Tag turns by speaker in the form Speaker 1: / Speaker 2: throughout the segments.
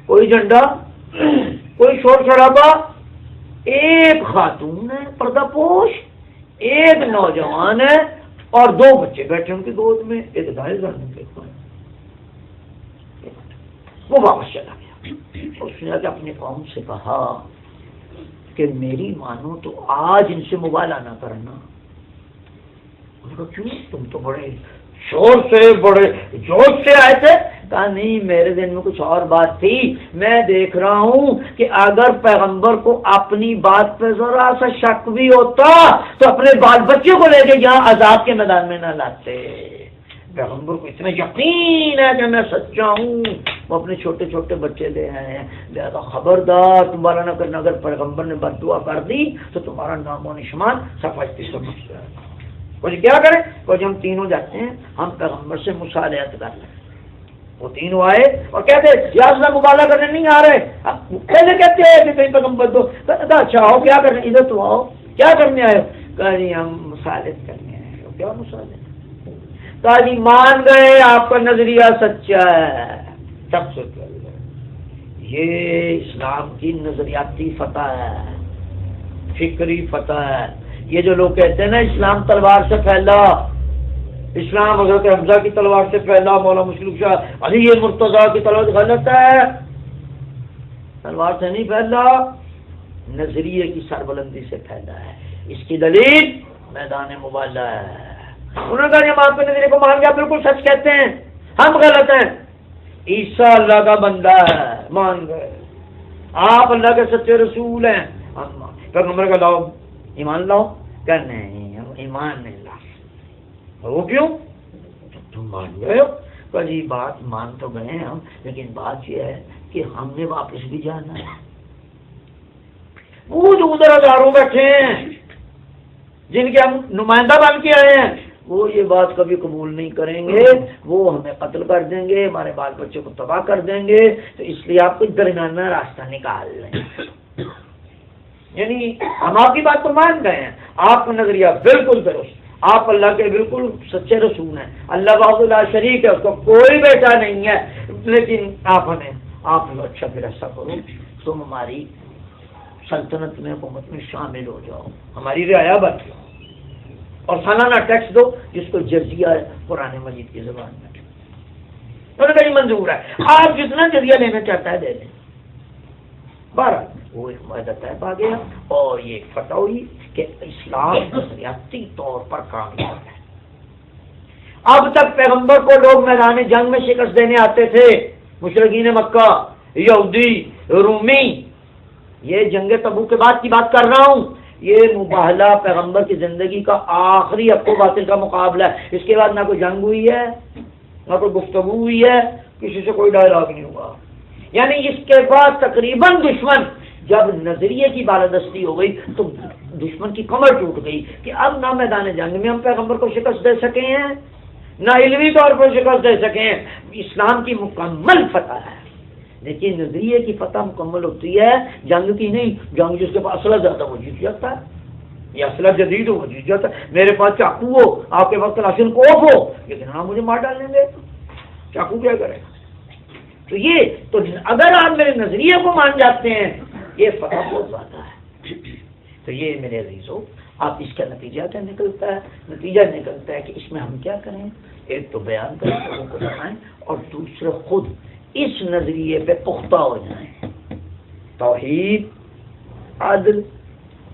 Speaker 1: کوئی جھنڈا، کوئی شور شرابہ، ایک خاتون ہے پردہ پوش، ایک نوجوان ہے اور 2 بچے بیٹھے ان کی گود میں، ایک دائیں جانے کے وہ واپس چلا گیا۔ اس نے اپنے قوم سے کہا کہ میری مانو تو آج ان سے مبالغہ نہ کرنا۔ انہوں نے کہا کیوں؟ تم تو بڑے شور سے بڑے جوش سے آئے تھے۔ کہا نہیں، میرے دل میں کچھ اور بات تھی، میں دیکھ رہا ہوں کہ اگر پیغمبر کو اپنی بات پہ ذرا سا شک بھی ہوتا تو اپنے بال بچے کو لے کے یہاں عذاب کے میدان میں نہ لاتے۔ پیغمبر کو اتنا یقین ہے کہ میں سچا ہوں، وہ اپنے چھوٹے چھوٹے بچے لے آئے ہیں، لہذا خبردار تمہارا نہ کرنا، اگر پیغمبر نے بد دعا کر دی تو تمہارا نام و نشان صفائی سمجھ جائے گا۔ کچھ کیا کریں؟ کچھ ہم تینوں جاتے ہیں، ہم پیغمبر سے مصالحت کر لیں۔ وہ تینوں آئے اور کہتے یا رسول اللہ مبالغہ کرنے نہیں آ رہے، پہلے کہتے ہیں کہ کہیں پیغمبر دو، کہتا اچھا آؤ کیا کرنے، ادھر تو آؤ، کیا کرنے آئے ہو؟ کہا جی ہم مصالحت کرنے آئے ہو۔ کیا مصالحت؟ کہا جی مان گئے آپ کا نظریہ سچا ہے، سب سے پہلے یہ اسلام کی نظریاتی فتح ہے، فکری فتح ہے۔ یہ جو لوگ کہتے ہیں نا اسلام تلوار سے پھیلا، اسلام حضرت حمزہ کی تلوار سے پھیلا، مولا مشرف شاہ علی مرتضیٰ کی تلوار، غلط ہے، تلوار سے نہیں پھیلا، نظریے کی سربلندی سے پھیلا ہے۔ اس کی دلیل میدان مبالغہ ہے۔ انہوں نے کہا ہم آپ کے نظریے کو مان گیا، بالکل سچ کہتے ہیں، ہم غلط ہیں۔ عیسیٰ اللہ کا بندہ ہے، مان گئے۔ آپ اللہ کے سچے رسول ہیں، ہم پیغمبر کا لاؤ ایمان لاؤ، کہ نہیں ہم ایمان نہیں لا۔ وہ کیوں؟ تم مان گئے ہو۔ کہ جی بات مان تو گئے ہیں ہم، لیکن بات یہ ہے کہ ہم نے واپس بھی جانا ہے۔ وہ جو ادھر ہزاروں بیٹھے ہیں جن کے ہم نمائندہ بن کے آئے ہیں، وہ یہ بات کبھی قبول نہیں کریں گے، وہ ہمیں قتل کر دیں گے، ہمارے بال بچے کو تباہ کر دیں گے، تو اس لیے آپ کو درمیانہ راستہ نکال لیں۔ یعنی ہم آپ کی بات کو مان گئے ہیں، آپ کا نظریہ بالکل درست، آپ اللہ کے بالکل سچے رسول ہیں، اللہ وحدہ لا شریک ہے، اس کو کوئی بیٹا نہیں ہے، لیکن آپ اچھا پھر ایسا کرو تم ہماری سلطنت میں، حکومت میں شامل ہو جاؤ، ہماری رعایا بن جاؤ اور سالانہ ٹیکس دو جس کو جزیہ ہے قرآن مجید کی زبان میں۔ انہوں نے کہا یہ منظور ہے، آپ جتنا جزیہ لینا چاہتا ہے دے دیں۔ بارہ وہ ایک معاہدہ طے پا گیا اور یہ فتح ہوئی کہ اسلام نظریاتی طور پر کامیاب ہے۔ اب تک پیغمبر کو لوگ میدان جنگ میں شکست دینے آتے تھے، مشرکین مکہ، یہودی، رومی۔ یہ جنگ تبوک کے بعد کی بات کر رہا ہوں، یہ مباہلہ پیغمبر کی زندگی کا آخری حق و باطل کا مقابلہ ہے۔ اس کے بعد نہ کوئی جنگ ہوئی ہے، نہ کوئی گفتگو ہوئی ہے، کسی سے کوئی ڈائلاگ نہیں ہوا۔ یعنی اس کے بعد تقریباً دشمن جب نظریے کی بالادستی ہو گئی تو دشمن کی کمر ٹوٹ گئی کہ اب نہ میدان جنگ میں ہم پیغمبر کو شکست دے سکے ہیں، نہ علمی طور پر شکست دے سکے ہیں۔ اسلام کی مکمل فتح ہے، لیکن نظریے کی فتح مکمل ہوتی ہے، جنگ کی نہیں۔ جنگ جس کے پاس اسلحہ زیادہ وہ جیت جاتا ہے، یہ اسلحہ جدید ہو وہ جیت جاتا ہے۔ میرے پاس چاقو ہو، آپ کے پاس کلاشن کوف ہو، لیکن ہاں مجھے مار ڈالیں گے، چاقو کیا کرے گا؟ تو یہ تو اگر آپ میرے نظریے کو مان جاتے ہیں، یہ فتح بہت زیادہ ہے۔ تو یہ میرے عزیزو، آپ اس کا نتیجہ کیا نکلتا ہے؟ نتیجہ نکلتا ہے کہ اس میں ہم کیا کریں؟ ایک تو بیان کریں، لوگوں کو بتائیں، اور دوسرے خود اس نظریے پہ پختہ ہو جائیں۔ توحید، عدل،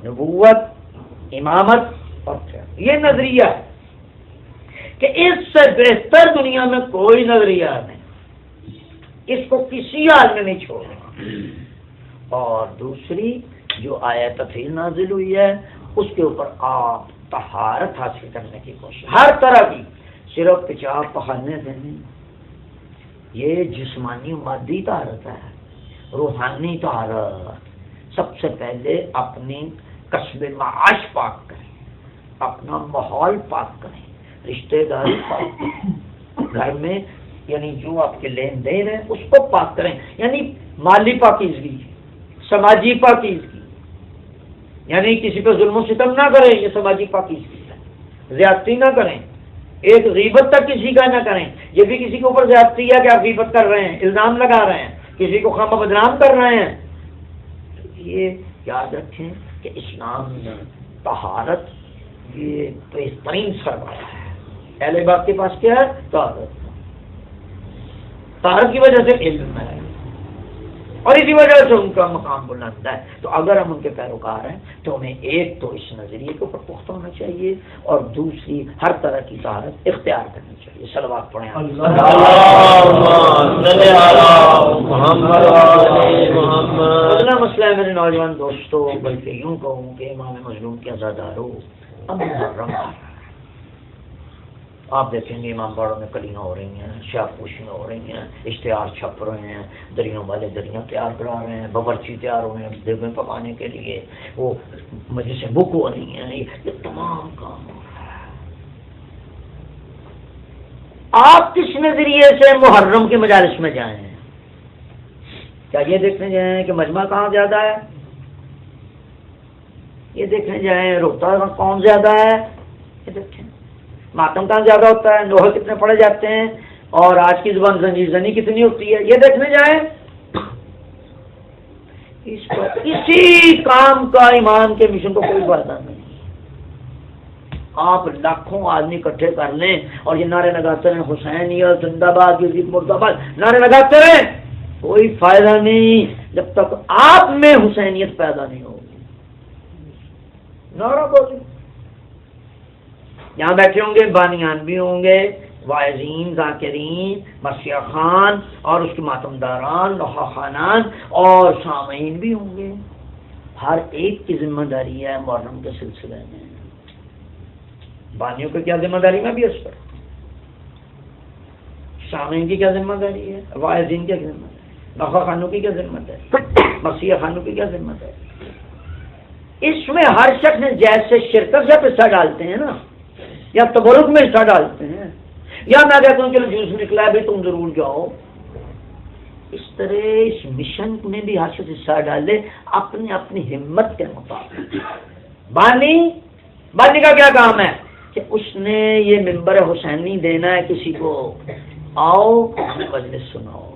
Speaker 1: نبوت، امامت اور خیر، یہ نظریہ ہے کہ اس سے بہتر دنیا میں کوئی نظریہ نہیں، اس کو کسی حال میں نہیں چھوڑنا۔ اور دوسری جو آیت تفصیل نازل ہوئی ہے اس کے اوپر آپ طہارت حاصل کرنے کی کوشش، ہر طرح کی، صرف پیشاب پخانے دینے، یہ جسمانی مادی طہارت ہے، روحانی طہارت۔ سب سے پہلے اپنی کسب معاش پاک کریں، اپنا ماحول پاک کریں، رشتہ داری پاک کریں، گھر میں یعنی جو آپ کے لین دین ہے اس کو پاک کریں، یعنی مالی پاکیزگی، سماجی پاکیزگی، یعنی کسی پہ ظلم و ستم نہ کریں، یہ سماجی پاکیزگی ہے۔ زیادتی نہ کریں، ایک غیبت تک کسی کا نہ کریں، یہ بھی کسی کے اوپر زیادتی ہے کہ آپ غیبت کر رہے ہیں، الزام لگا رہے ہیں، کسی کو خواہ بدنام کر رہے ہیں. یہ یاد رکھیں کہ اسلام میں طہارت یہ بہترین سرمایہ ہے. اہل باغ کے پاس کیا ہے؟ طہارت. طہارت کی وجہ سے علم ہے اور اسی وجہ سے ان کا مقام بلند ہے. تو اگر ہم ان کے پیروکار ہیں تو ہمیں ایک تو اس نظریے کے اوپر پختہ ہونا چاہیے اور دوسری ہر طرح کی طہارت اختیار کرنی چاہیے. صلوات پڑھیں. اگلا مسئلہ ہے میرے نوجوان دوستوں، بلکہ یوں کہوں کہ امام مظلوم کے عزاداروں، اب محرم آپ دیکھیں گے امام باڑوں میں کلیاں ہو رہی ہیں، شاہ پوشیاں ہو رہی ہیں، اشتہار چھپ رہے ہیں، دریوں والے دریاں تیار کرا رہے ہیں، باورچی تیار ہو رہے ہیں دیگیں پکانے کے لیے، وہ مجلسیں بک ہو رہی ہیں. یہ تمام کام ہو رہا ہے. آپ کس نظریے سے محرم کے مجالس میں جائیں؟ کیا یہ دیکھنے جائیں کہ مجمع کہاں زیادہ ہے؟ یہ دیکھنے جائیں روتا کون زیادہ ہے؟ یہ دیکھیں ماتم کہاں زیادہ ہوتا ہے، نوحے کتنے پڑے جاتے ہیں، اور آج کی زبان زنجیر زنی کتنی ہوتی ہے، یہ دیکھنے جائیں. اسی کام کا امام کے مشن کو کوئی فائدہ نہیں. آپ لاکھوں آدمی اکٹھے کر لیں اور یہ نعرے لگاتے ہیں حسینیت زندہ باد یزید مرد آباد، نعرے لگاتے رہیں، کوئی فائدہ نہیں جب تک آپ میں حسینیت پیدا نہیں ہوگی. نعرہ بازی. یہاں بیٹھے ہوں گے بانیان بھی ہوں گے، واعظین، ذاکرین، مسیح خان اور اس کے ماتمداران، لوحہ خانان اور سامعین بھی ہوں گے. ہر ایک کی ذمہ داری ہے محرم کے سلسلے میں. بانیوں کی کیا ذمہ داری میں بھی اس پر، سامعین کی کیا ذمہ داری ہے، واعظین کی کیا ذمہ داری، لوحہ خانوں کی کیا ذمہ داری، مسیح خانوں کی کیا ذمہ داری. اس میں ہر شخص جیسے شرکت سے حصہ ڈالتے ہیں نا، یا تبرک میں حصہ ڈالتے ہیں، یا میں کہتا ہوں چلو جوس نکلا ہے بھی تم ضرور جاؤ، اس طرح اس مشن میں بھی ہر شخص حصہ ڈالے اپنی اپنی ہمت کے مطابق. بانی کا کیا کام ہے کہ اس نے یہ منبر حسینی دینا ہے کسی کو، آؤ مجلس سناؤ.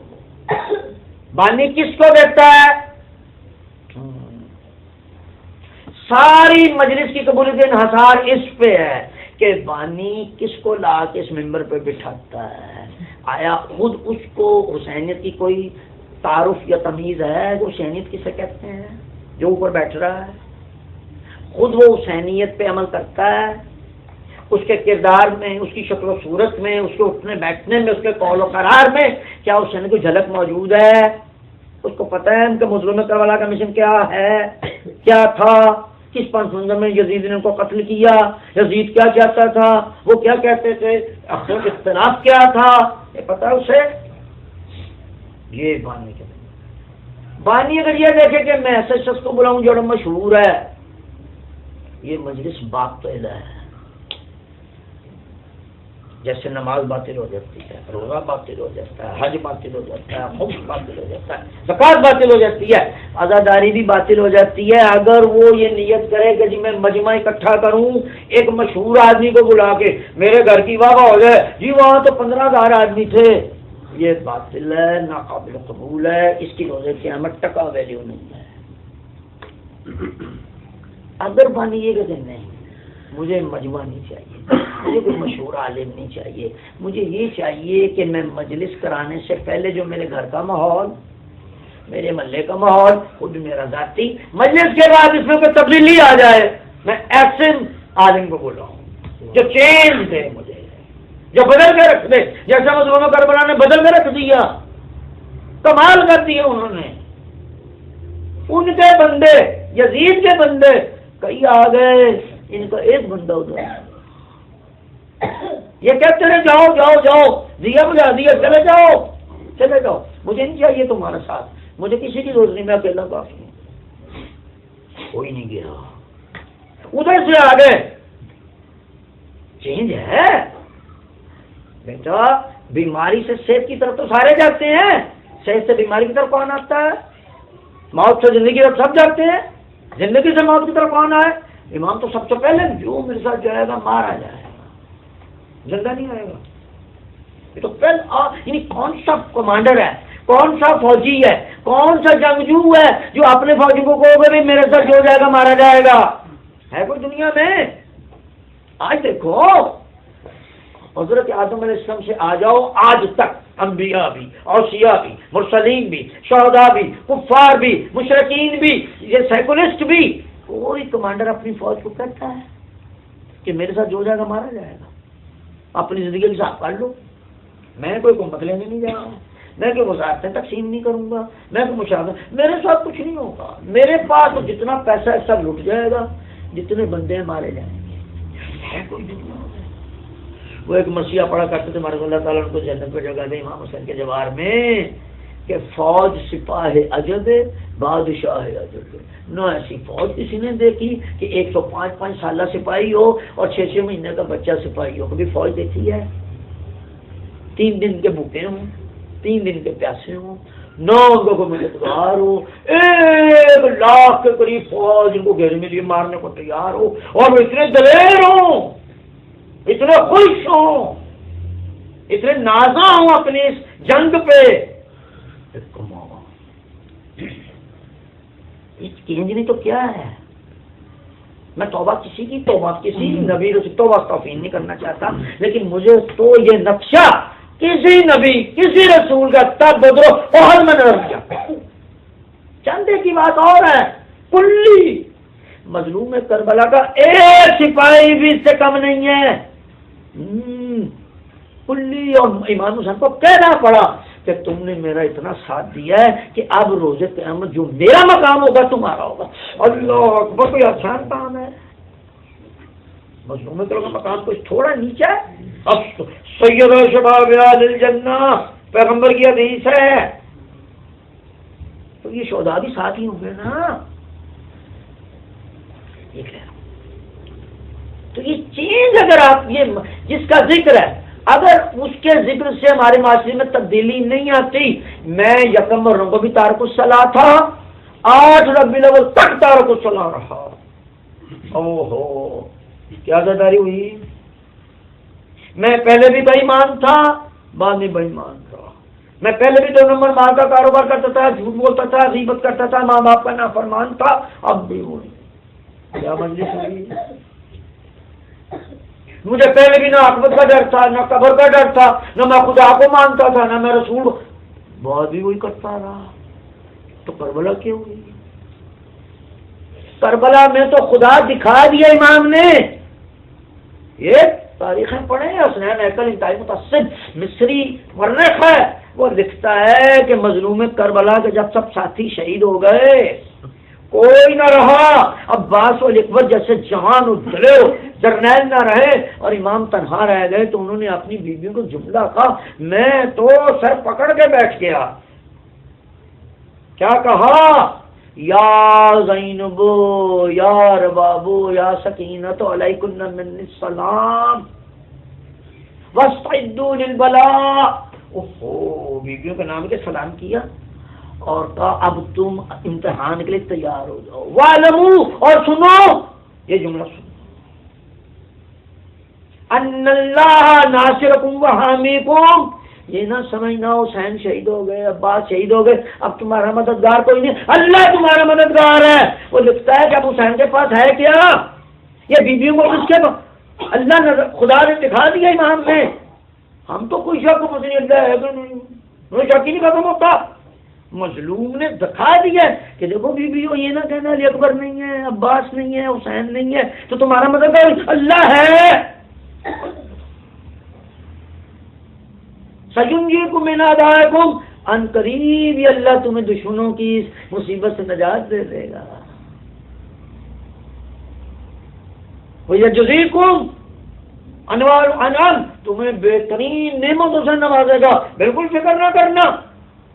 Speaker 1: بانی کس کو دیتا ہے؟ ساری مجلس کی قبولیت انحصار اس پہ ہے کہ بانی کس کو لا کے اس ممبر پہ بٹھاتا ہے. آیا خود اس کو حسینیت کی کوئی تعارف یا تمیز ہے؟ وہ حسینیت کسے کہتے ہیں جو اوپر بیٹھ رہا ہے؟ خود وہ حسینیت پہ عمل کرتا ہے؟ اس کے کردار میں، اس کی شکل و صورت میں، اس کے اٹھنے بیٹھنے میں، اس کے قول و قرار میں کیا حسین کی جھلک موجود ہے؟ اس کو پتہ ہے ان کے مظلوم کربلا کا مشن کیا ہے، کیا تھا، کس پس منظر میں یزید نے ان کو قتل کیا، یزید کیا چاہتا تھا، وہ کیا کہتے تھے، اختلاف کیا تھا، یہ پتہ ہے اسے. یہ بانی کے بانی اگر یہ دیکھے کہ میں ایسے شخص کو بلاؤں جو مشہور ہے، یہ مجلس باطل ہے. جیسے نماز باطل ہو جاتی ہے، روزہ باطل ہو جاتا ہے، حج باطل ہو جاتا ہے، خمس باطل ہو جاتا ہے، زکات باطل ہو جاتی ہے، عزاداری بھی باطل ہو جاتی ہے اگر وہ یہ نیت کرے کہ جی میں مجمع اکٹھا کروں ایک مشہور آدمی کو بلا کے میرے گھر کی واہ ہو جائے، جی وہاں تو 15,000 آدمی تھے. یہ باطل ہے، ناقابل قبول ہے، اس کی روزے قیامت ٹکا ویلیو نہیں ہے. اگر بانی یہ کہتے نہیں مجھے مجمع نہیں چاہیے، مجھے کوئی مشہور عالم نہیں چاہیے، مجھے یہ چاہیے کہ میں مجلس کرانے سے پہلے جو میرے گھر کا ماحول، میرے محلے کا ماحول، خود میرا ذاتی، مجلس کے بعد اس میں کوئی تبدیلی آ جائے، میں ایسے عالم کو بلاؤں جو چینج دے، مجھے جو بدل کے رکھ دے، جیسا مظلوم کربلا نے بدل کے رکھ دیا، کمال کر دیا انہوں نے. ان کے بندے، یزید کے بندے کئی آ گئے، ان کا ایک بندہ ادھر. یہ کہتے ہیں جاؤ جاؤ جاؤ، دیا بجا دیا، چلے جاؤ چلے جاؤ، مجھے نہیں چاہیے تمہارا ساتھ، مجھے کسی کی ضرورت نہیں، میں اکیلا کافی ہوں. کوئی نہیں گیا، ادھر سے آ گئے. چینج ہے بیٹا. بیماری سے صحت کی طرف تو سارے جاتے ہیں، صحت سے بیماری کی طرف کون آتا ہے؟ موت سے زندگی کی طرف سب جاتے ہیں، زندگی سے موت کی طرف کون آئے؟ امام تو سب سے پہلے جو میرے ساتھ جائے گا مارا جائے گا، زندہ نہیں آئے گا. یہ تو پہلے یعنی کون سا کمانڈر ہے، کون سا فوجی ہے، کون سا جنگجو ہے جو اپنے فوجی کو کہو گے میرے ساتھ جو جائے گا مارا جائے گا؟ ہے کوئی دنیا میں؟ آج دیکھو حضرت آدم علیہ السلام سے آ جاؤ آج تک، انبیاء بھی، اوصیاء بھی، مرسلین بھی، شہداء بھی، کفار بھی، مشرکین بھی، یہ سیکولسٹ بھی، کوئی کمانڈر اپنی فوج کو کہتا ہے کہ میرے ساتھ جو جائے گا مارا جائے گا؟ اپنی زندگی کے ساتھ کر لو، میں کوئی حکومت لینے نہیں جا رہا ہوں، میں کوئی وزارتیں تقسیم نہیں کروں گا، میں کوئی مشاورت، میرے ساتھ کچھ نہیں ہوگا، میرے پاس تو جتنا پیسہ ہے سب لٹ جائے گا، جتنے بندے مارے جائیں گے۔ ہے کوئی دنیا؟ وہ ایک مرثیہ پڑھا کرتے تھے ہمارے اللہ تعالیٰ ان کو جنت پہ جگہ دے امام حسین کے جوار میں کہ فوج سپاہ عجب بادشاہ عجب، نہ ایسی فوج کسی نے دیکھی کہ 105 سالہ سپاہی ہو اور 6 مہینے کا بچہ سپاہی ہو، کبھی فوج دیکھی ہے؟ 3 دن کے بھوکے ہوں، 3 دن کے پیاسے ہوں، 9 کو مددگار ہو، 1 لاکھ کے قریب فوج ان کو گھیرے میں لیے مارنے کو تیار ہو، اور وہ اتنے دلیر ہوں، اتنے خوش ہوں، اتنے نازاں ہوں اپنی اس جنگ پہ۔ نہیں تو کیا ہے؟ میں توبہ کسی نبی سے توبہ توفین نہیں کرنا چاہتا، لیکن مجھے تو یہ نقشہ کسی نبی کسی رسول کا تب بدرو بہت میں نظر کیا۔ چندے کی بات اور ہے، کلی مظلوم کربلا کا ایک سپاہی بھی اس سے کم نہیں ہے۔ کلی اور امام حسین کو کہنا پڑا کہ تم نے میرا اتنا ساتھ دیا ہے کہ اب روز قیامت جو میرا مقام ہوگا تمہارا ہوگا۔ اللہ اکبر، کوئی آسان کام ہے؟ مظلوم کا مقام کچھ تھوڑا نیچا ہے؟ اب سید شباب اہل الجنہ پیغمبر کی حدیث ہے، تو یہ شہداء بھی ساتھ ہی ہوں گے نا۔ یہ کہہ رہا ہوں، تو یہ چیز اگر آپ یہ جس کا ذکر ہے اگر اس کے ذکر سے ہمارے معاشرے میں تبدیلی نہیں آتی، میں یکم اور رنگو بھی تارک الصلاۃ تھا، 8 ربیع الاول تک تارک الصلاۃ رہا۔ اوہو کیا زداری ہوئی؟ میں پہلے بھی بے ایمان تھا، بعد میں بے ایمان تھا، میں پہلے بھی 2 نمبر مال کا کاروبار کرتا تھا، جھوٹ بولتا تھا، غیبت کرتا تھا، ماں باپ کا نافرمان تھا، اب بھی وہی۔ کیا مجلس ہوئی؟ مجھے پہلے بھی نہ عاقبت کا ڈر تھا، نہ قبر کا ڈر تھا، نہ میں خدا کو مانتا تھا، نہ میں رسول، بعد بھی وہی کرتا رہا۔ تو کربلا کیوں ہوئی؟ کربلا میں تو خدا دکھا دیا امام نے۔ یہ تاریخیں پڑھیں، حسنین ہیکل انتہائی متعصب مصری مورخ ہے، وہ لکھتا ہے کہ مظلوم کربلا کے جب سب ساتھی شہید ہو گئے، کوئی نہ رہا، عباس و اکبر جیسے جوان و دلیر جرنیل نہ رہے اور امام تنہا رہ گئے، تو انہوں نے اپنی بیویوں کو جملہ کہا، میں تو سر پکڑ کے بیٹھ گیا۔ کیا کہا؟ یا زینبو یا ربابو یا سکینت علیکن من السلام واستعدوا للبلاء۔ اوہو، بیویوں کے نام کے سلام کیا اور کہا اب تم امتحان کے لیے تیار ہو جاؤ۔ وَاعْلَمُوا، اور سنو یہ جملہ سنو، ان اللہ ناصرکم وحامیکم، یہ نہ سمجھنا حسین شہید ہو گئے، عباس شہید ہو گئے، اب تمہارا مددگار کوئی نہیں، اللہ تمہارا مددگار ہے۔ وہ لکھتا ہے کہ اب حسین کے پاس ہے کیا؟ یہ بیویوں کو کس کے پاس؟ اللہ خدا نے دکھا دیا امام نے، ہم تو کوئی شک کو نہیں، اللہ ہے کہ نہیں، کوئی شک ہی نہیں ختم ہوتا۔ مظلوم نے دکھا دیا کہ دیکھو بیویوں، یہ نہ کہنا علی اکبر نہیں ہے، عباس نہیں ہے، حسین نہیں ہے، تو تمہارا مددگار اللہ ہے۔ سَيُنْجِيكُم مِّنْ أَعْدَائِكُمْ، ان قریب یہ اللہ تمہیں دشمنوں کی اس مصیبت سے نجات دے دے گا۔ وَيَجْزِيكُمْ أَنْوَارُ الْأَنْعَامِ، تمہیں بہترین نعمتوں سے نوازے گا، بالکل فکر نہ کرنا،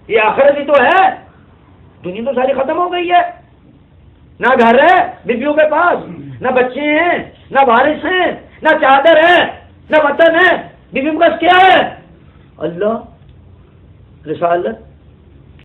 Speaker 1: یہ آخرت ہی تو ہے، دنیا تو ساری ختم ہو گئی ہے، نہ گھر ہے بیویوں کے پاس، نہ بچے ہیں، نہ وارث ہیں، نہ چادر ہے، نہ وطن ہے، بیویوں کے پاس کیا ہے؟ اللہ، رسالت،